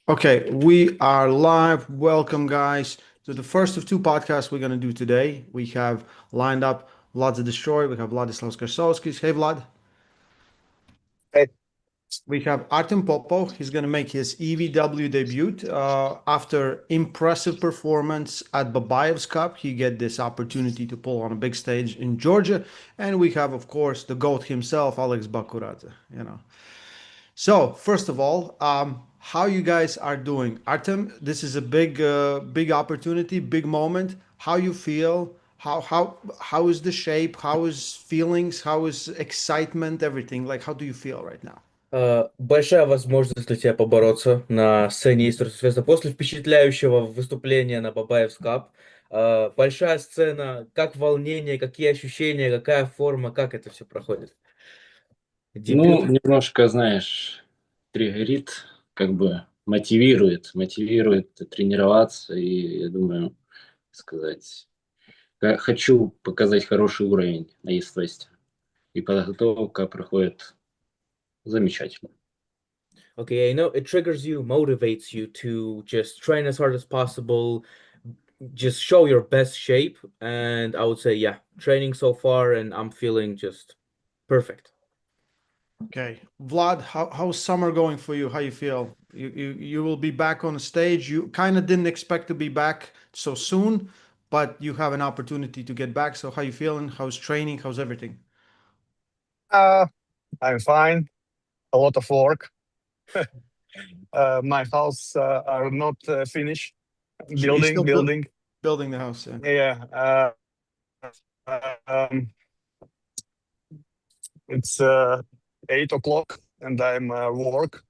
Okay, we are live. Welcome, guys, to the first of two podcasts we're going to do today. We have lined up Vlad the Destroyer. We have Vladislavs Krasovskis. Hey, Vlad. Hey, We have Artem Popov. He's going to make his EVW debut after impressive performance at Babayev's Cup. He get this opportunity to pull on a big stage in Georgia, and we have, of course, the GOAT himself, Alex Bakuradze. So, first of all, how you guys are doing? Artem, this is a big opportunity, big moment. How you feel? How is the shape? How is feelings? How is excitement? Everything. Like, how do you feel right now? Большая возможность для тебя побороться на сцене Истории после впечатляющего выступления на Бабаевс Кап. Большая сцена, как волнение, какие ощущения, какая форма, как это все проходит? Ну, Дебют. немножко, знаешь, триггерит, как бы мотивирует тренироваться, и я думаю, сказать, хочу показать хороший уровень на East-West, и подготовка проходит замечательно. Okay, I know it triggers you, motivates you to just train as hard as possible, just show your best shape, and I would say, yeah, training so far, and I'm feeling just perfect. Okay, Vlad, how's summer going for you? How you feel? You will be back on the stage. You kind of didn't expect to be back so soon, but you have an opportunity to get back. So how you feeling? How's training? How's everything? Uh, I'm fine. A lot of work. My house are not finished. You still Building. building the house, yeah. Yeah. Um, it's 8 o'clock, and I'm work,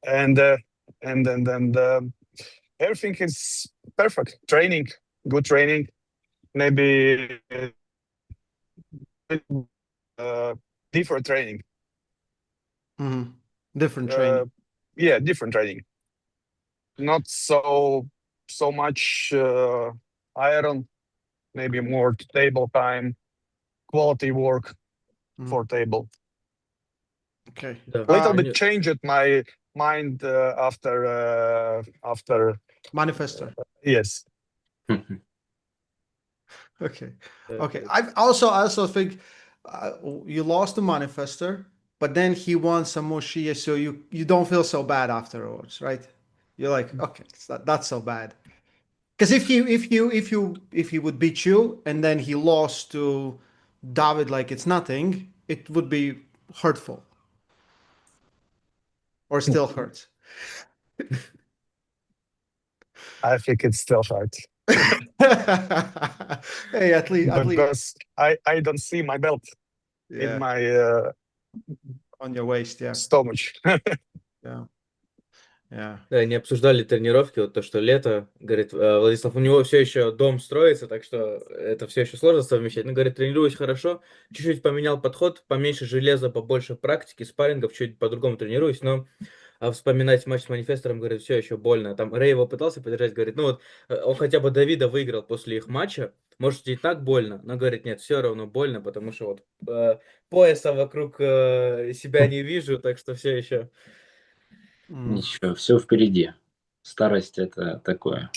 and everything is perfect. Training, good training. Maybe different training. Hmm. Different training. Yeah, different training. Not so much iron. Maybe more table time, quality work for table. Okay. Да. Little bit changed my mind after Manifester. yes. Okay. Okay. I also think you lost the manifester, but then he won some more Shia, so you don't feel so bad afterwards, right? You're like, okay, it's not that's so bad. Because if he would beat you and then he lost to David like it's nothing, it would be hurtful or still hurts. I think it's still hard Hey, at least because I don't see my belt in yeah, my on your waist, yeah, stomach. yeah, yeah. Да, они обсуждали тренировки, вот то, что лето, говорит, Владислав, у него все еще дом строится, так что это все еще сложно совмещать. Ну, говорит, тренируюсь хорошо, чуть-чуть поменял подход, поменьше железа, побольше практики, спаррингов, чуть по-другому тренируюсь, но вспоминать матч с Манифестором, говорит, все еще больно. Там Рэй его пытался поддержать, говорит, ну вот, он хотя бы Давида выиграл после их матча, может, и так больно, но, говорит, нет, все равно больно, потому что вот пояса вокруг себя не вижу, так что все еще... Ничего, все впереди. Старость это такое.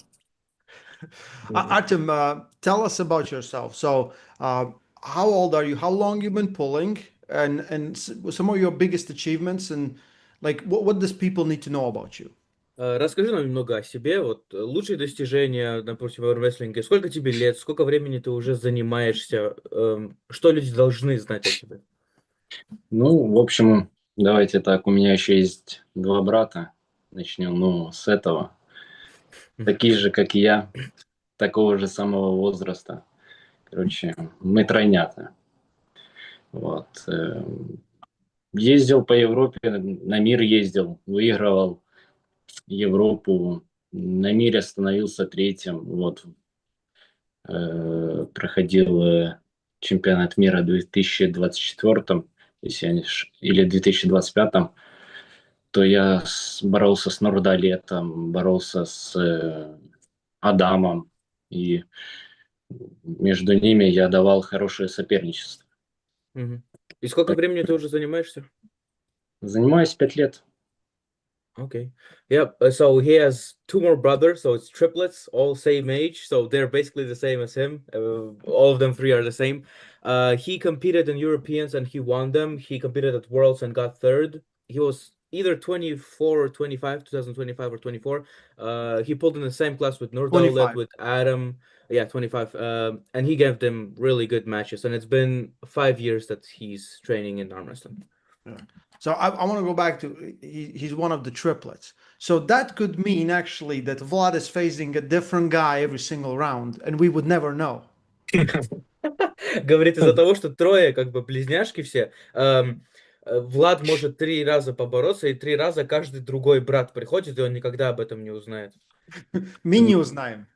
Artem, tell us about yourself. So, how old are you? How long you been pulling? And some of your biggest achievements and like what does people need to know about you? Расскажи нам немного о себе, вот лучшие достижения, допустим, в армрестлинге. Сколько тебе лет, сколько времени ты уже занимаешься, что люди должны знать о тебе? Ну, в общем, давайте так, у меня еще есть два брата. Начнем, ну, с этого. Такие же, как и я, такого же самого возраста. Короче, мы тройнята. Вот. Ездил по Европе, на мир ездил, выигрывал Европу, на мире становился третьим. Вот. Проходил чемпионат мира в 2024, если я не или 2025, то я боролся с Нордалетом, боролся с Адамом, и между ними я давал хорошее соперничество. Мгм. И сколько времени ты уже занимаешься? Занимаюсь 5 лет. Okay. Yep. So he has two more brothers, so it's triplets, all same age. So they're basically the same as him. All of them three are the same. He competed in Europeans and he won them. He competed at Worlds and got third. He was either 24 or 25, 2025 or 24. He pulled in the same class with Nurdaulet, 25. with Adam. Yeah, 25. And he gave them really good matches. And it's been 5 years that he's training in arm wrestling. Yeah. So I want to go back to he's one of the triplets. So that could mean actually that Vlad is facing a different guy every single round, and we would never know. Говорит, из-за того, что трое как бы близняшки все, Влад может 3 раза побороться, и 3 раза каждый другой брат приходит, и он никогда об этом не узнает. Мы не узнаем.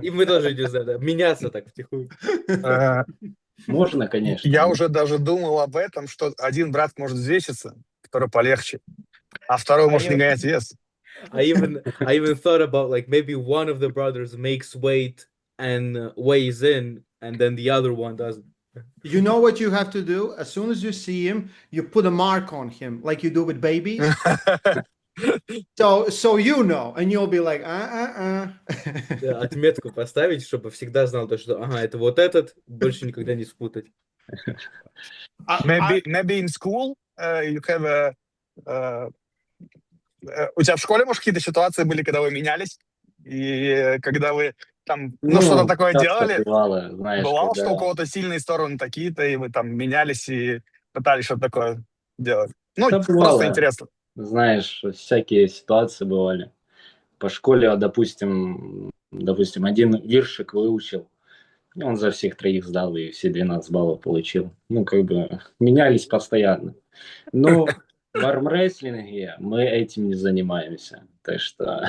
И мы тоже не узнаем, да, меняться так втихую. Можно, конечно. Я уже даже думал об этом, что один брат может взвеситься, который полегче, а второй может не гонять вес. I even thought about like maybe one of the brothers makes weight and weighs in, and then the other one doesn't. You know what you have to do? As soon as you see him, you put a mark on him, like you do with babies. So you know, and you'll be like, Да, отметку поставить, чтобы всегда знал то, что ага, это вот этот, больше никогда не спутать. Maybe in school you have у тебя в школе, может, какие-то ситуации были, когда вы менялись, и когда вы там, что-то такое делали? Бывало, знаешь, Бывало, когда... что у кого-то сильные стороны такие-то, и вы там менялись и пытались что-то такое делать? Ну, Да, просто бывало. интересно. Знаешь, всякие ситуации бывали. По школе, допустим, один виршик выучил, и он за всех троих сдал, и все 12 баллов получил. Ну, как бы, менялись постоянно. Но в армрестлинге мы этим не занимаемся. Так что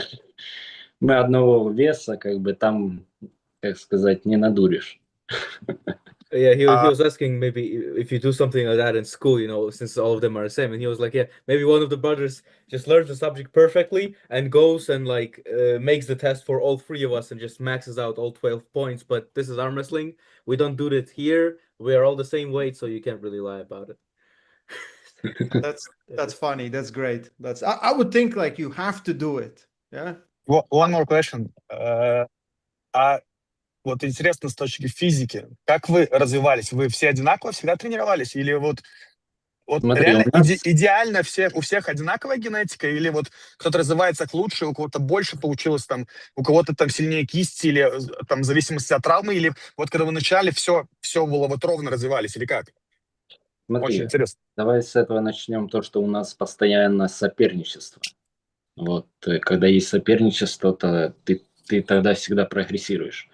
мы одного веса, как бы, там, как сказать, не надуришь. Yeah, he was asking maybe if you do something like that in school, you know, since all of them are the same. And he was like, yeah, maybe one of the brothers just learns the subject perfectly and goes and like makes the test for all three of us and just maxes out all 12 points. But this is arm wrestling. We don't do that here. We are all the same weight, so you can't really lie about it. that's funny. That's great. I would think like you have to do it. Yeah. One more question. Вот интересно с точки физики, как вы развивались? Вы все одинаково всегда тренировались? Или вот Смотри, реально у нас... идеально у всех одинаковая генетика? Или вот кто-то развивается лучше, у кого-то больше получилось, там, у кого-то там сильнее кисти, или там в зависимости от травмы? Или вот когда вы начали, все было вот ровно развивались? Или как? Смотри, очень интересно. Давай с этого начнем, то, что у нас постоянно соперничество. Вот, когда есть соперничество, то ты тогда всегда прогрессируешь.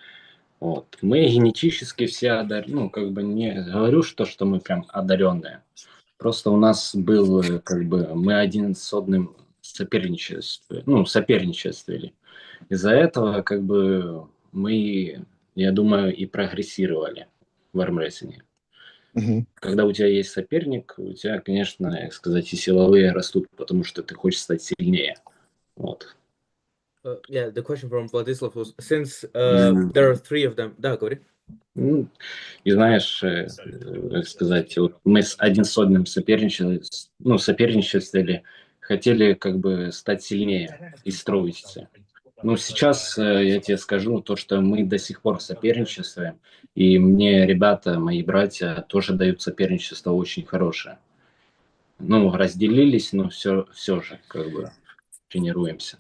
Вот. Мы генетически все ну, как бы не говорю, что мы прям одаренные. Просто у нас был, как бы, мы один с одним соперничествовали. Из-за этого, как бы, мы, я думаю, и прогрессировали в армрестлинге. Когда у тебя есть соперник, у тебя, конечно, как сказать, и силовые растут, потому что ты хочешь стать сильнее. Вот. Yeah, the question from Vladislavs was, since there are three of them... Да, говори. Ну, и знаешь, как сказать, вот мы один с одним соперничествовали, хотели как бы стать сильнее и строиться. Но сейчас я тебе скажу то, что мы до сих пор соперничествуем, и мне ребята, мои братья тоже дают соперничество очень хорошее. Ну, разделились, но все же как бы тренируемся.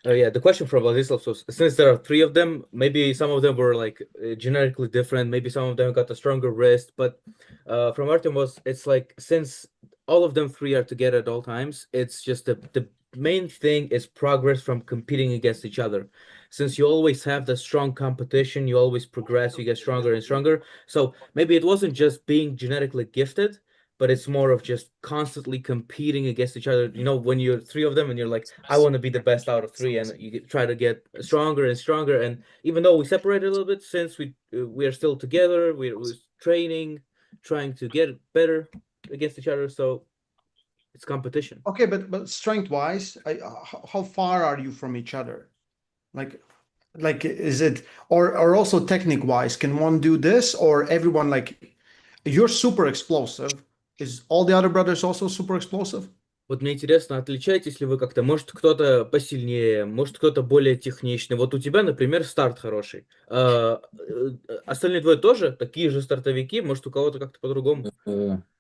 Yeah, the question from Vladislavs was, since there are three of them, maybe some of them were like genetically different, maybe some of them got a stronger wrist, but from Artem was, it's like, since all of them three are together at all times, it's just the main thing is progress from competing against each other. Since you always have the strong competition, you always progress, you get stronger and stronger. So maybe it wasn't just being genetically gifted, but it's more of just constantly competing against each other. You know, when you're three of them and you're like, I want to be the best out of three, and you try to get stronger and stronger. And even though we separated a little bit, since we are still together, we're training, trying to get better against each other. So it's competition. Okay, but strength wise, how far are you from each other? Like is it, or also technique wise, can one do this, or everyone, like, you're super explosive, is all the other brothers also super explosive? Вот мне интересно, отличаетесь ли вы как-то? Может, кто-то посильнее, может, кто-то более техничный. Вот у тебя, например, старт хороший. Остальные двое тоже такие же стартовики? Может, у кого-то как-то по-другому?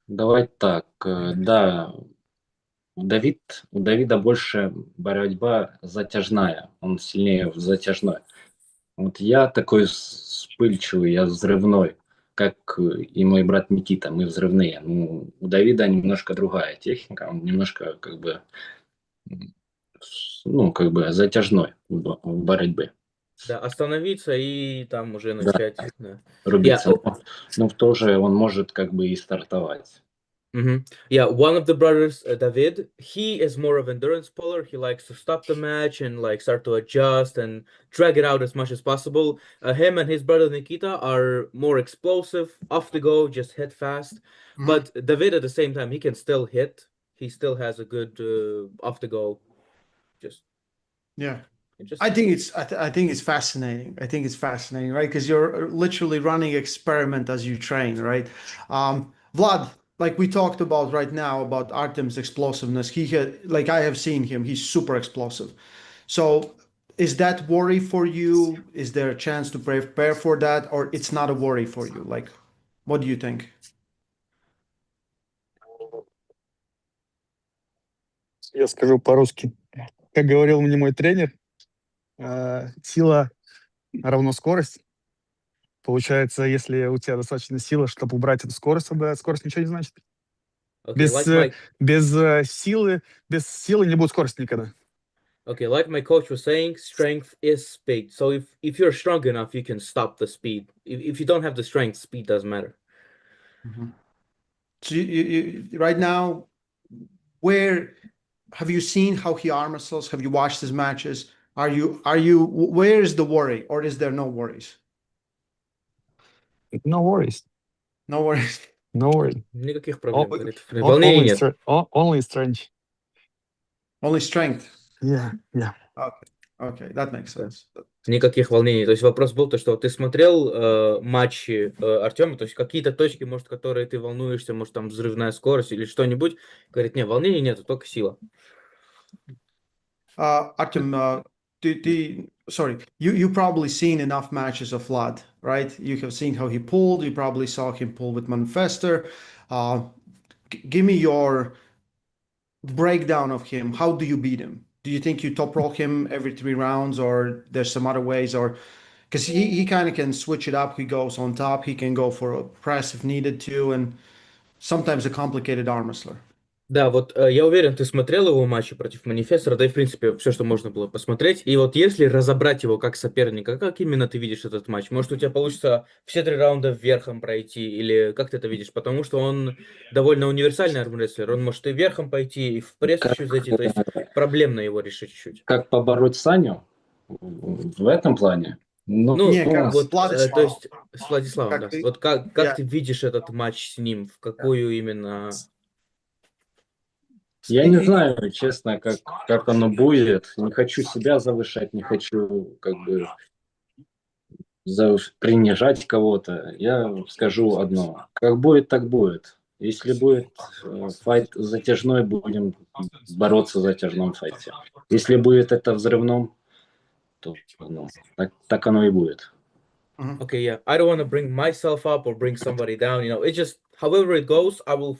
Давай так, да, у Давида больше борьба затяжная, он сильнее в затяжной. Вот я такой вспыльчивый, я взрывной, как и мой брат Никита, мы взрывные. Ну, у Давида немножко другая техника, он немножко как бы, ну, как бы затяжной в борьбе. Да, остановиться и там уже Да, начать. Да. рубиться. Но тоже он может как бы и стартовать. Yeah, one of the brothers, David, he is more of endurance puller. He likes to stop the match and like start to adjust and drag it out as much as possible. Him and his brother Nikita are more explosive, off the go, just hit fast. But David, at the same time, he can still hit. He still has a good off the go. Just Yeah. just I think it's fascinating. I think it's fascinating, right? Because you're literally running experiment as you train, right? Vlad, like we talked about right now about Artem's explosiveness. He had, like I have seen him, he's super explosive. So is that worry for you? Is there a chance to prepare for that, or it's not a worry for you? Like, what do you think? Я скажу по-русски. Как говорил мне мой тренер, сила равно скорость. Получается, если у тебя достаточно силы, чтобы убрать эту скорость, тогда скорость ничего не значит. okay, Без силы не будет скорости никогда. Okay, like my coach was saying, strength is speed. So if you're strong enough, you can stop the speed. If you don't have the strength, speed doesn't matter. So you right now, where have you seen how he arm wrestles? Have you watched his matches? Where is the worry, or is there no worries? No worries. No worries. No worries. Никаких проблем, говорит. Волнений нет. Only strength. Only strength. Yeah. Okay, that makes sense. Никаких волнений. То есть вопрос был то, что ты смотрел матчи Артема, то есть какие-то точки, может, которые ты волнуешься, может, там взрывная скорость или что-нибудь. Говорит, нет, волнений нет, только сила. Artem, sorry, you probably seen enough matches of Vlad, right? You have seen how he pulled. You probably saw him pull with Manifester. Give me your breakdown of him. How do you beat him? Do you think you top roll him every 3 rounds, or there's some other ways, or because he kind of can switch it up. He goes on top. He can go for a press if needed to, and sometimes a complicated arm wrestler. Да, вот я уверен, ты смотрел его матчи против Манифестора, да и в принципе все, что можно было посмотреть. И вот если разобрать его как соперника, как именно ты видишь этот матч? Может, у тебя получится все 3 раунда верхом пройти, или как ты это видишь? Потому что он довольно универсальный армрестлер, он может и верхом пойти, и в пресс чуть зайти, то есть проблемно его решить чуть-чуть. Как побороть Саню в этом плане? Не, как вот, с Владиславом. то есть с Владиславом, Как да. ты- Вот как ты видишь этот матч с ним? В какую именно... Я не знаю, честно, как оно будет. Не хочу себя завышать, не хочу как бы принижать кого-то. Я скажу одно. Как будет, так будет. Если будет файт затяжной, будем бороться в затяжном файте. Если будет это взрывном, то так оно и будет. Okay, yeah. I don't want to bring myself up or bring somebody down. You know, it's just however it goes, I will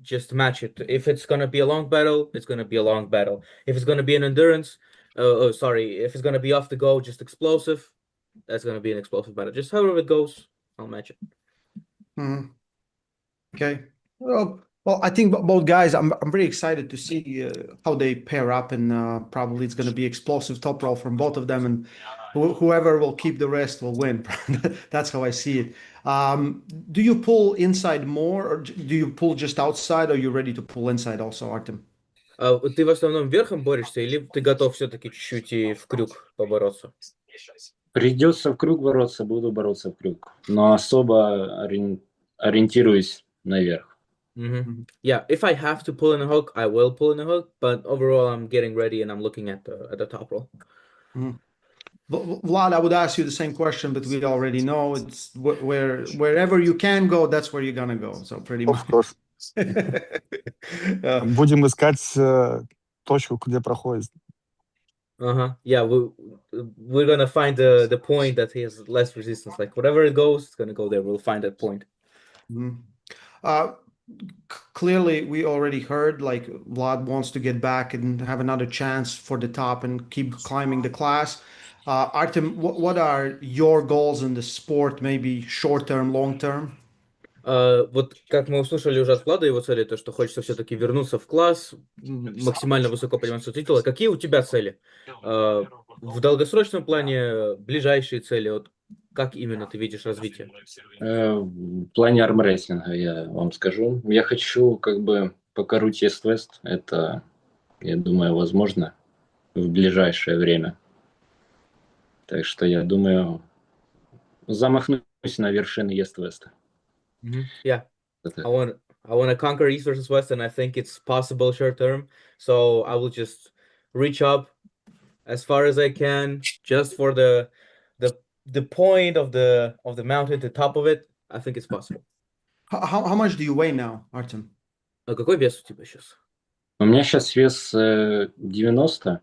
just match it. If it's gonna be a long battle, it's gonna be a long battle. If it's gonna be an endurance, if it's gonna be off the go, just explosive, that's gonna be an explosive battle. Just however it goes, I'll match it. Okay. Well, I think both guys. I'm pretty excited to see how they pair up, and probably it's going to be explosive top roll from both of them, and whoever will keep the rest will win. That's how I see it. Do you pull inside more, or do you pull just outside? Or are you ready to pull inside also, Artem? Ты в основном верхом борешься, или ты готов все-таки чуть-чуть и в крюк побороться? Придется в круг бороться, буду бороться в круг. Но особо ориентируюсь наверх. Yeah, if I have to pull in a hook, I will pull in a hook. But overall, I'm getting ready and I'm looking at the top roll. Vlad, I would ask you the same question, but we already know it's wherever you can go, that's where you're gonna go. So pretty much. Of course. Будем искать точку, где проходит. Yeah, we're gonna find the point that he has less resistance. Like whatever it goes, it's gonna go there. We'll find that point. Clearly, we already heard like Vlad wants to get back and have another chance for the top and keep climbing the class. Artem, what are your goals in the sport? Maybe short term, long term? Вот как мы услышали уже от Влада его цели, то, что хочется все-таки вернуться в класс, максимально высоко подниматься в титулы. Какие у тебя цели? В долгосрочном плане ближайшие цели, вот как именно ты видишь развитие? В плане армрестлинга я вам скажу. Я хочу как бы покоруть East-West. Это, я думаю, возможно в ближайшее время. Так что я думаю, замахнусь на вершины East-West. Yeah, I want to conquer East versus West, and I think it's possible short term. So I will just reach up as far as I can, just for the point of the mountain, the top of it. I think it's possible. How much do you weigh now, Artem? А какой вес у тебя сейчас? У меня сейчас вес 90,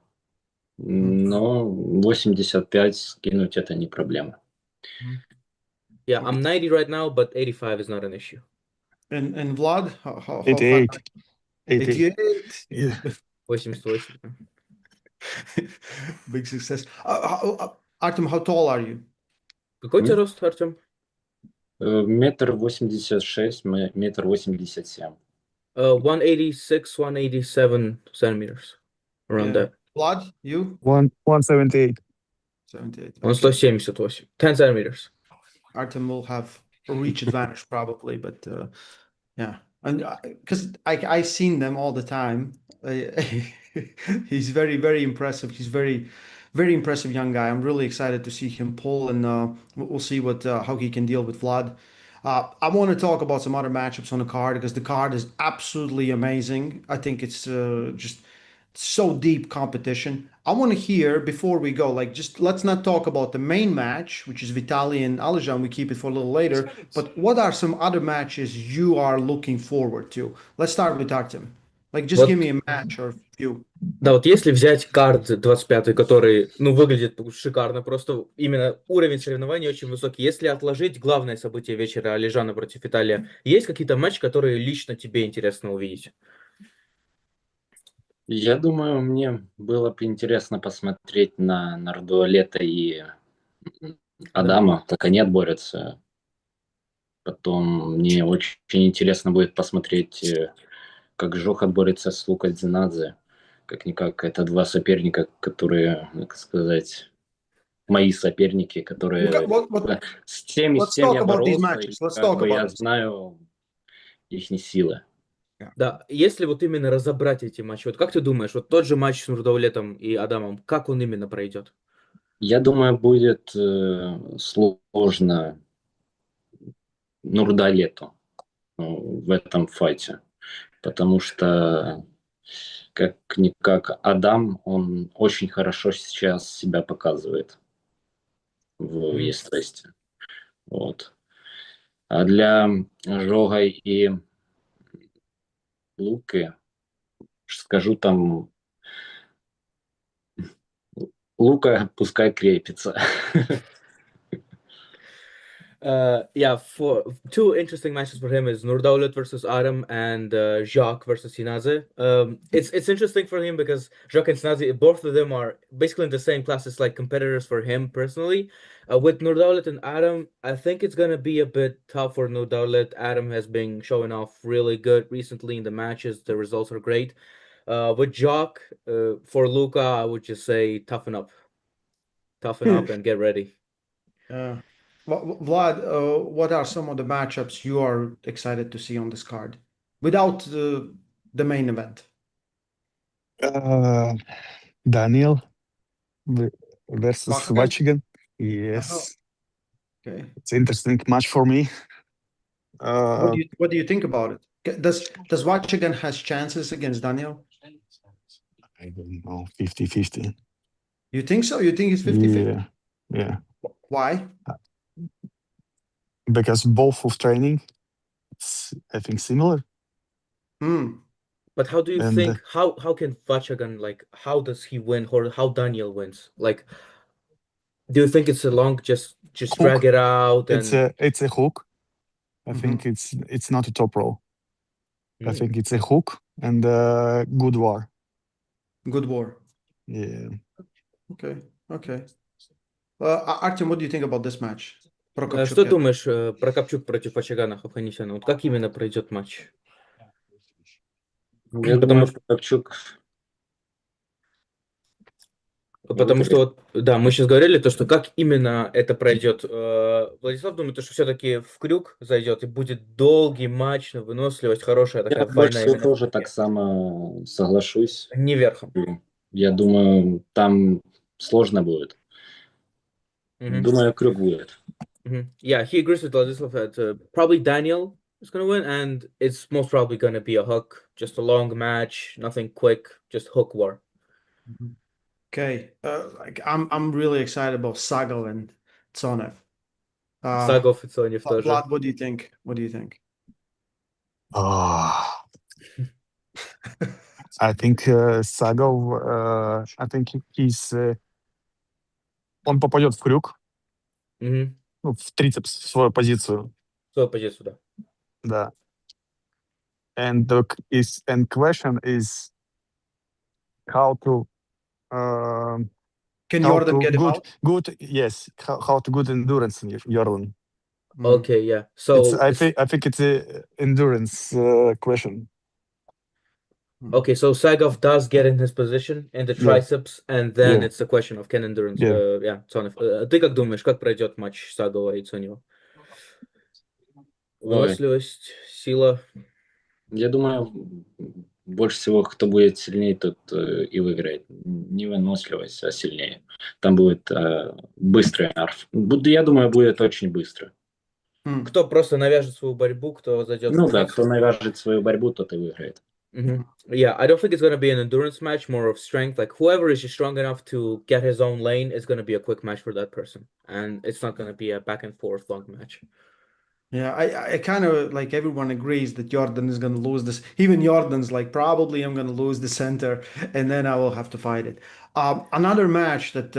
но 85 скинуть это не проблема. Yeah, I'm 90 right now, but 85 is not an issue. And Vlad, how 88. fast? 88. 88. Yeah. 88. Big success. Artem, how tall are you? Какой у тебя рост, Артем? 1,86 м, 1,87 м. 186, 187 centimeters. Around that. Vlad, you? 178. 78. Он Okay. 178. 10 centimeters. Artem will have a reach advantage probably, but yeah, and because I seen them all the time. He's very impressive. He's very impressive young guy. I'm really excited to see him pull, and we'll see what how he can deal with Vlad. I want to talk about some other matchups on the card because the card is absolutely amazing. I think it's just so deep competition. I want to hear before we go, like, just let's not talk about the main match, which is Vitaly and Alijan. We keep it for a little later. But what are some other matches you are looking forward to? Let's start with Artem. Like, just give me a match or a few. Да, вот если взять карт 25, который, ну, выглядит шикарно, просто именно уровень соревнований очень высокий. Если отложить главное событие вечера Алижана против Виталия, есть какие-то матчи, которые лично тебе интересно увидеть? Я думаю, мне было бы интересно посмотреть на Нардуалета и Адама, как они отборются. Потом мне очень интересно будет посмотреть, как Жох отборется с Лука Дзинадзе. Как-никак, это два соперника, которые, как сказать, мои соперники, которые с тем я боролся, и как бы я знаю их силы. Да, если вот именно разобрать эти матчи, вот как ты думаешь, вот тот же матч с Нурдаулетом и Адамом, как он именно пройдет? Я думаю, будет сложно Нурдаулету в этом файте, потому что как-никак Адам, он очень хорошо сейчас себя показывает в Естестве. Вот. А для Жога и Луки, скажу там, Лука пускай крепится. Yeah, for two interesting matches for him is Nurdaulet versus Artem and Jacques versus Sinaze. It's interesting for him because Jacques and Sinaze, both of them are basically in the same class as like competitors for him personally. With Nurdaulet and Artem, I think it's gonna be a bit tough for Nurdaulet. Artem has been showing off really good recently in the matches. The results are great. With Jacques, for Luca, I would just say toughen up and get ready. Vlad, what are some of the matchups you are excited to see on this card without the main event? Daniel versus Vachigan. Yes. Okay. It's an interesting match for me. What do you think about it? Does Vachigan has chances against Daniel? I don't know, 50-50. You think so? You think it's 50-50? Yeah. Why? Because both of training, it's, I think, similar. Hmm. But how do you And think how can Vachagan, like, how does he win, or how Daniel wins? Like, do you think it's a long just drag hook. it out It's and a hook. I Mhm. think it's not a top row. I Mm. think it's a hook and good war. Good war. Yeah. Okay. Okay. Artem, what do you think about this match? Что Prokopchuk. думаешь про Копчук против Вачагана Хованесяна? Вот как именно пройдет матч? Я Потому думаю, что Попчук Потому что выиграет. вот, да, мы сейчас говорили то, что как именно это пройдет. Владислав думает, то, что все-таки в крюк зайдет и будет долгий матч на выносливость, хорошая Я такая больше война всего именно в тоже так крюке. само соглашусь. Не верхом. Я думаю, там сложно будет. Мгм. Думаю, крюк будет. Yeah, he agrees with Vladislav that probably Daniel is going to win, and it's most probably going to be a hook, just a long match, nothing quick, just hook war. Okay. Like I'm really excited about Sagal and Tsonev. Sagov и Сонев тоже. Vlad, what do you think? What do you think? I think Sagov, I think he's он попадет в крюк, Мгм. ну, в трицепс, в свою позицию, Свою позицию, да. да. And question is how to Can how Jordan to get him out? good yes how to good endurance in Jordan. Okay, yeah. It's So I think it's a endurance question. okay, so Sagov does get in his position in the Yeah. triceps, and then Yeah. it's a question of can endurance. Yeah. Yeah, Цонев. Ты как думаешь, как пройдет матч Сагова и Цонева? Ой, Выносливость, сила. я думаю, больше всего, кто будет сильнее, тот и выиграет. Не выносливость, а сильнее. Там будет быстрый арф. Я думаю, будет очень быстро. Кто просто навяжет свою борьбу, кто зайдет в Ну да, клинч. кто навяжет свою борьбу, тот и выиграет. Yeah, I don't think it's going to be an endurance match, more of strength. Like whoever is strong enough to get his own lane is going to be a quick match for that person, and it's not going to be a back and forth long match. Yeah, I kind of like everyone agrees that Jordan is going to lose this. Even Jordan's like, probably I'm going to lose the center and then I will have to fight it. Another match that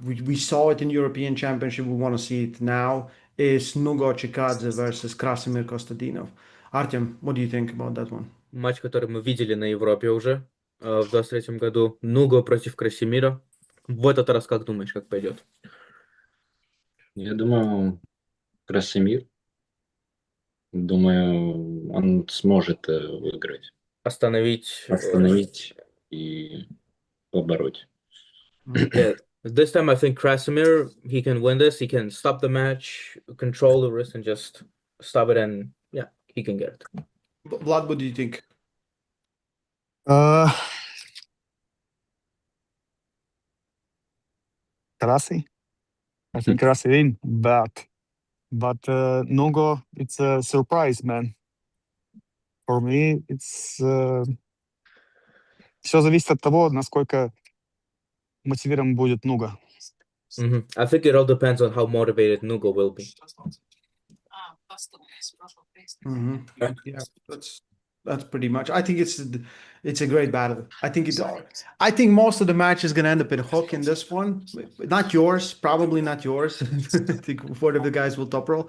we saw it in European Championship, we want to see it now, is Nugo Chikadze versus Krasimir Kostadinov. Artem, what do you think about that one? Матч, который мы видели на Европе уже в 23-м году. Нуго против Красимира. В этот раз как думаешь, как пойдет? Я думаю, Красимир. Думаю, он сможет выиграть. Остановить. Остановить и побороть. Yeah. This time I think Krasimir, he can win this. He can stop the match, control the wrist, and just stop it. And yeah, he can get it. Vlad, what do you think? Krasi. I think Krasi win, but Nugo, it's a surprise, man. For me, it's все зависит от того, насколько мотивирован будет Нуга. I think it all depends on how motivated Nugo will be. Yeah, that's pretty much. I think it's a great battle. I think most of the match is gonna end up in hook in this one. Not yours, probably not yours. I think one of the guys will top roll.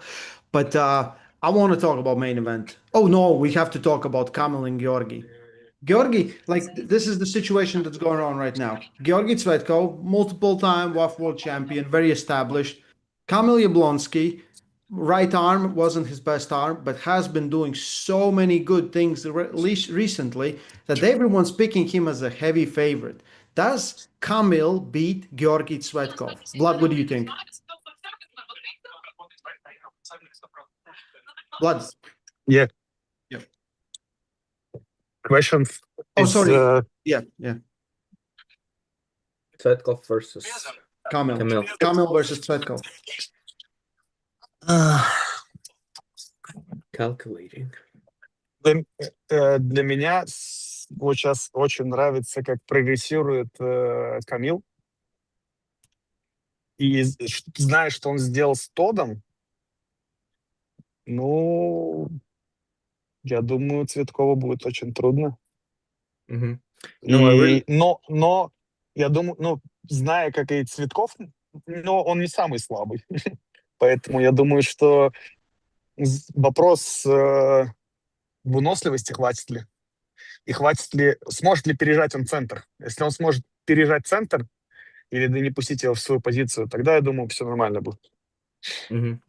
But I want to talk about main event. Oh no, we have to talk about Kamil and Georgi. Georgi, like this is the situation that's going on right now. Georgi Tsvetko, multiple time WAF world champion, very established. Kamil Yablonsky, right arm wasn't his best arm, but has been doing so many good things recently that everyone's picking him as a heavy favorite. Does Kamil beat Georgi Tsvetkov? Vlad, what do you think? Vlad. Yeah. Yeah. Question. Oh, is, sorry. Yeah. Tsvetkov versus Kamil. Kamil. Kamil versus Tsvetkov. Calculating. Для меня вот сейчас очень нравится, как прогрессирует Камил. И зная, что он сделал с Тодом, ну, Я думаю, Цветкову будет очень трудно. Мгм. No, I really... Но я думаю, зная, как и Цветков, но он не самый слабый. Поэтому я думаю, что вопрос выносливости хватит ли. И хватит ли, сможет ли пережать он центр. Если он сможет пережать центр или да не пустить его в свою позицию, тогда, я думаю, все нормально будет. Mhm.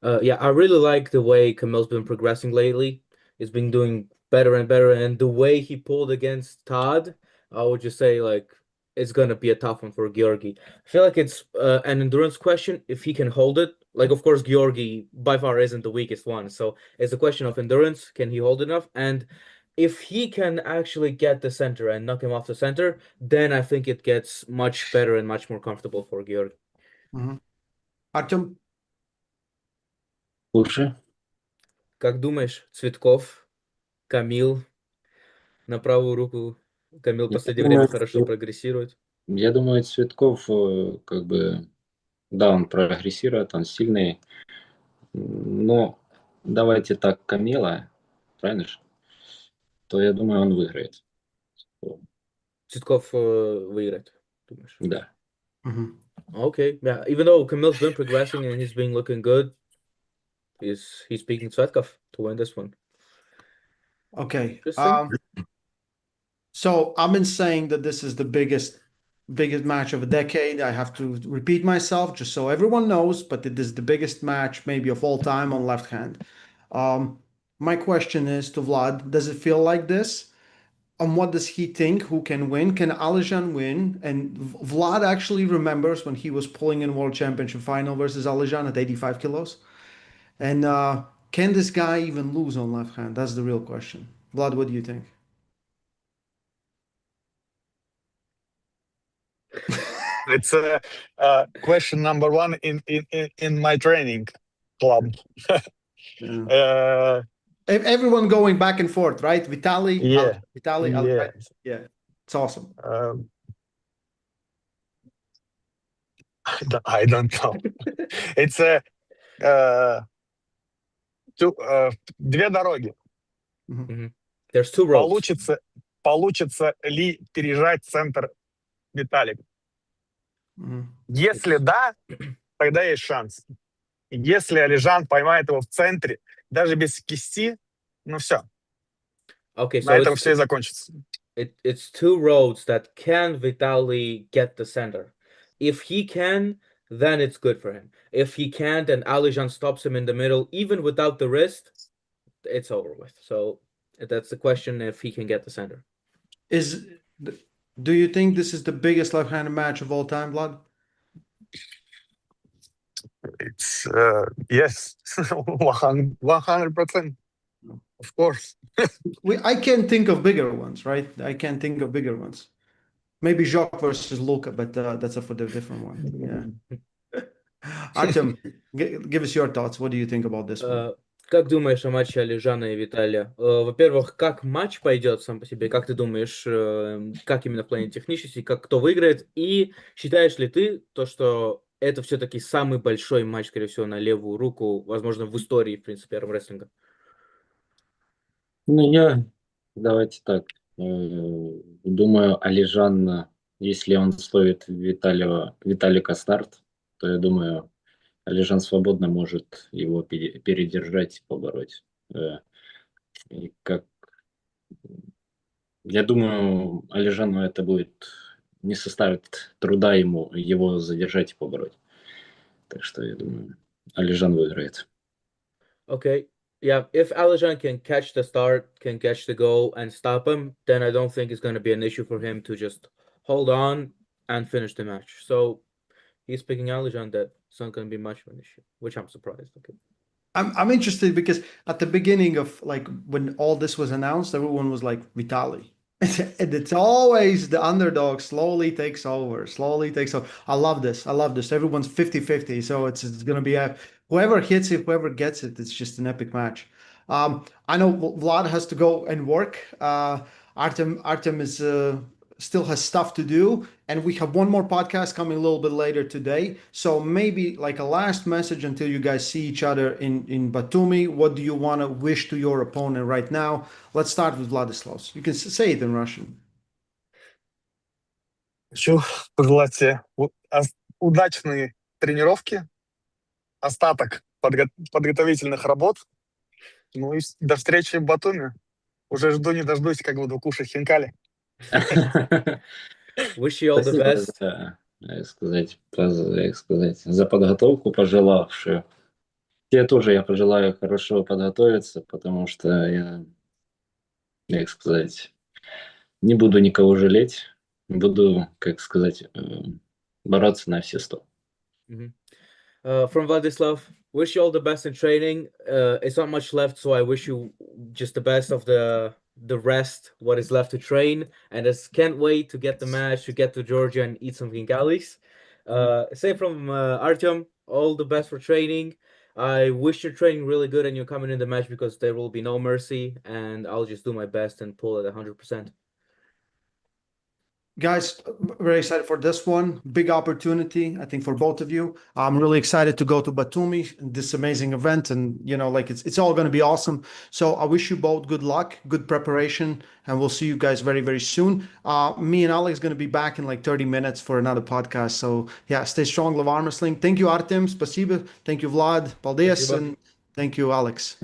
Yeah, I really like the way Camille's been progressing lately. He's been doing better and better, and the way he pulled against Todd, I would just say like it's gonna be a tough one for Georgi. I feel like it's an endurance question if he can hold it. Like, of course, Georgi by far isn't the weakest one, so it's a question of endurance. Can he hold enough? And if he can actually get the center and knock him off the center, then I think it gets much better and much more comfortable for Georgi. Mhm. Artem, Слушай, Как думаешь, Цветков, Камил на правую руку? Камил в я последнее время думаю, хорошо прогрессирует. я думаю, Цветков, как бы, да, он прогрессирует, он сильный, но давайте так, Камила, правильно же? То я думаю, он выиграет. Цветков выиграет, думаешь? Да. Mhm. Okay, yeah. Even though Camille's been progressing and he's been looking good, he's picking Цветков to win this one. Okay. Interesting. So I've been saying that this is the biggest match of a decade. I have to repeat myself just so everyone knows, but it is the biggest match maybe of all time on left hand. My question is to Vlad, does it feel like this? And what does he think? Who can win? Can Alijan win? And Vlad actually remembers when he was pulling in World Championship final versus Alijan at 85 kilos. And can this guy even lose on left hand? That's the real question. Vlad, what do you think? It's question number one in my training club. Yeah. Everyone going back and forth, right? Vitaly, Yeah. Vitaly, Yeah. yeah, it's awesome. I don't know. It's две дороги. There's two roads. Получится ли пережать центр Виталик? Mhm. Если да, тогда есть шанс. Если Алижан поймает его в центре, даже без кисти, ну все. Okay, На so этом все и закончится. it's two roads that can Vitaly get the center. If he can, then it's good for him. If he can't and Alijan stops him in the middle, even without the wrist, it's over with. So that's the question if he can get the center. Do you think this is the biggest left-handed match of all time, Vlad? It's yes, 100%. Of course. I can't think of bigger ones, right? I can't think of bigger ones. Maybe Jacques versus Luca, but that's for the different one. Yeah. Artem, give us your thoughts. What do you think about this one? Как думаешь о матче Алижана и Виталия? Во-первых, как матч пойдет сам по себе? Как ты думаешь, как именно в плане технически, как кто выиграет? И считаешь ли ты то, что это все-таки самый большой матч, скорее всего, на левую руку, возможно, в истории, в принципе, армрестлинга? Ну, давайте так, думаю, Алижан, если он словит Виталика старт, то я думаю, Алижан свободно может его передержать и побороть. И я думаю, Алижану это не составит труда его задержать и побороть. Так что я думаю, Алижан выиграет. Okay. Yeah, if Alijan can catch the start, can catch the goal and stop him, then I don't think it's going to be an issue for him to just hold on and finish the match. So he's picking Alijan, that it's not going to be much of an issue, which I'm surprised. Okay. I'm interested because at the beginning of like when all this was announced, everyone was like Vitaly. And it's always the underdog slowly takes over, slowly takes over. I love this. I love this. Everyone's 50-50. So it's going to be whoever hits it, whoever gets it, it's just an epic match. I know Vlad has to go and work. Artem is still has stuff to do, and we have one more podcast coming a little bit later today. So maybe like a last message until you guys see each other in Batumi. What do you want to wish to your opponent right now? Let's start with Vladislavs. You can say it in Russian. Хочу пожелать тебе удачной тренировки, остаток подготовительных работ. Ну и до встречи в Батуми. Уже жду не дождусь, как буду кушать хинкали. Wish you all the Спасибо best. за, за подготовку, пожелавшую. Тебе тоже я пожелаю хорошо подготовиться, потому что я, как сказать, не буду никого жалеть, буду, как сказать, бороться на все 100. From Vladislav, wish you all the best in training. It's not much left, so I wish you just the best of the rest, what is left to train, and just can't wait to get the match, to get to Georgia and eat some gingalis. Same from Artem, all the best for training. I wish you're training really good and you're coming in the match because there will be no mercy, and I'll just do my best and pull it 100%. Guys, very excited for this one. Big opportunity, I think, for both of you. I'm really excited to go to Batumi, this amazing event, and like it's all going to be awesome. So I wish you both good luck, good preparation, and we'll see you guys very, very soon. Me and Alex going to be back in like 30 minutes for another podcast. So yeah, stay strong, love Armwrestling. Thank you, Artem. Spasiba. Thank you, Vlad. Paldies. Спасибо. And thank you, Alex.